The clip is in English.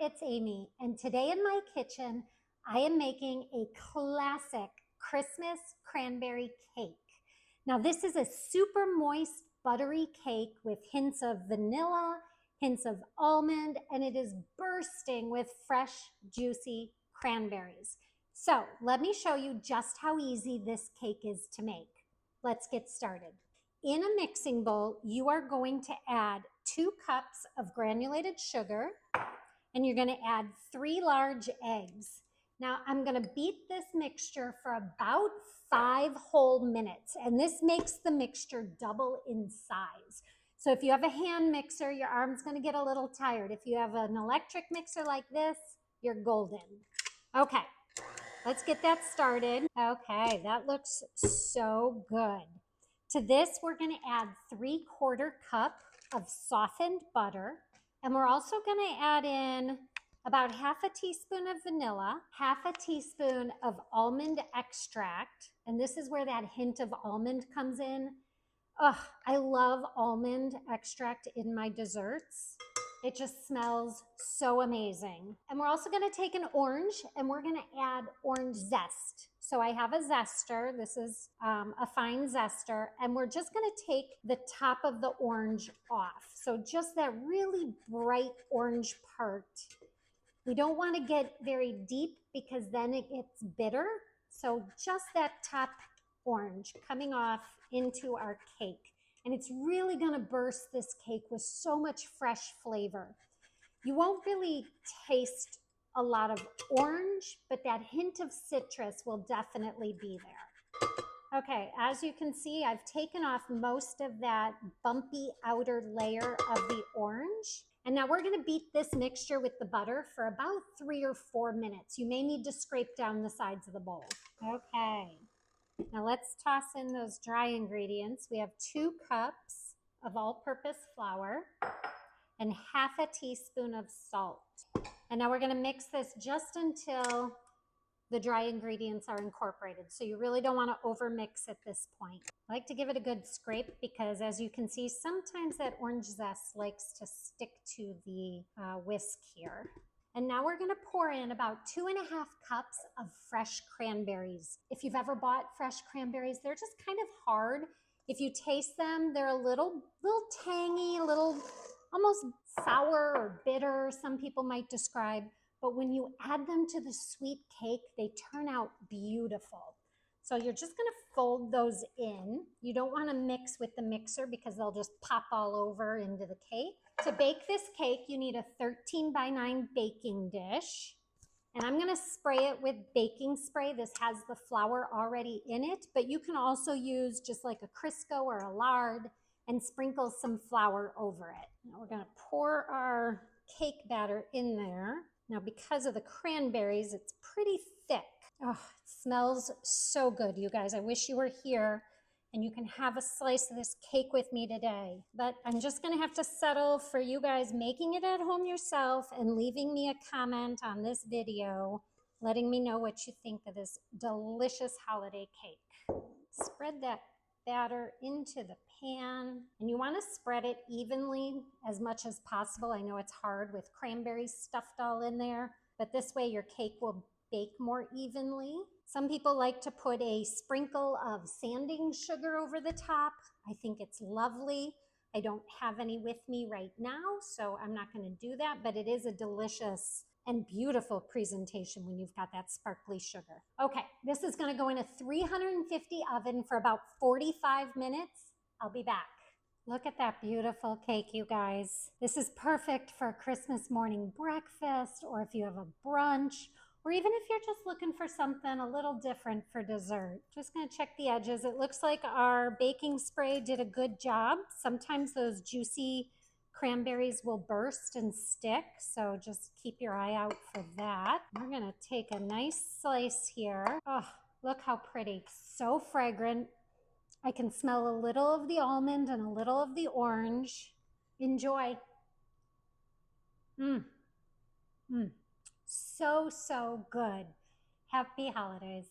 it's Amy, and today in my kitchen, I am making a classic Christmas cranberry cake. Now, this is a super moist, buttery cake with hints of vanilla, hints of almond, and it is bursting with fresh, juicy cranberries. So let me show you just how easy this cake is to make. Let's get started. In a mixing bowl, you are going to add 2 cups of granulated sugar, and you're going to add 3 large eggs. Now, I'm going to beat this mixture for about 5 whole minutes, and this makes the mixture double in size. So if you have a hand mixer, your arm's going to get a little tired. If you have an electric mixer like this, you're golden. Okay, let's get that started. Okay, that looks so good. To this, we're going to add 3/4 cup of softened butter. And we're also going to add in about 1/2 teaspoon of vanilla, 1/2 teaspoon of almond extract. And this is where that hint of almond comes in. Oh, I love almond extract in my desserts. It just smells so amazing. And we're also going to take an orange and we're going to add orange zest. So I have a zester. This is a fine zester. And we're just going to take the top of the orange off. So just that really bright orange part. We don't want to get very deep because then it gets bitter. So just that top orange coming off into our cake. And it's really going to burst this cake with so much fresh flavor. You won't really taste a lot of orange, but that hint of citrus will definitely be there. Okay, as you can see, I've taken off most of that bumpy outer layer of the orange. And now we're going to beat this mixture with the butter for about 3 or 4 minutes. You may need to scrape down the sides of the bowl. Okay. Now let's toss in those dry ingredients. We have 2 cups of all-purpose flour and 1/2 teaspoon of salt. And now we're going to mix this just until the dry ingredients are incorporated. So you really don't want to overmix at this point. I like to give it a good scrape because, as you can see, sometimes that orange zest likes to stick to the whisk here. And now we're going to pour in about 2.5 cups of fresh cranberries. If you've ever bought fresh cranberries, they're just kind of hard. If you taste them, they're a little tangy, a little almost sour or bitter, some people might describe. But when you add them to the sweet cake, they turn out beautiful. So you're just going to fold those in. You don't want to mix with the mixer because they'll just pop all over into the cake. To bake this cake, you need a 13x9 baking dish. And I'm going to spray it with baking spray. This has the flour already in it, but you can also use just like a Crisco or a lard and sprinkle some flour over it. Now we're going to pour our cake batter in there. Now, because of the cranberries, it's pretty thick. Oh, it smells so good, you guys. I wish you were here and you can have a slice of this cake with me today. But I'm just going to have to settle for you guys making it at home yourself and leaving me a comment on this video, letting me know what you think of this delicious holiday cake. Spread that batter into the pan, and you want to spread it evenly as much as possible. I know it's hard with cranberries stuffed all in there, but this way your cake will bake more evenly. Some people like to put a sprinkle of sanding sugar over the top. I think it's lovely. I don't have any with me right now, so I'm not going to do that, but it is a delicious and beautiful presentation when you've got that sparkly sugar. Okay, this is going to go in a 350 oven for about 45 minutes. I'll be back. Look at that beautiful cake, you guys. This is perfect for a Christmas morning breakfast, or if you have a brunch, or even if you're just looking for something a little different for dessert. Just going to check the edges. It looks like our baking spray did a good job. Sometimes those juicy cranberries will burst and stick, so just keep your eye out for that. We're going to take a nice slice here. Oh, look how pretty. So fragrant. I can smell a little of the almond and a little of the orange. Enjoy. So good. Happy holidays.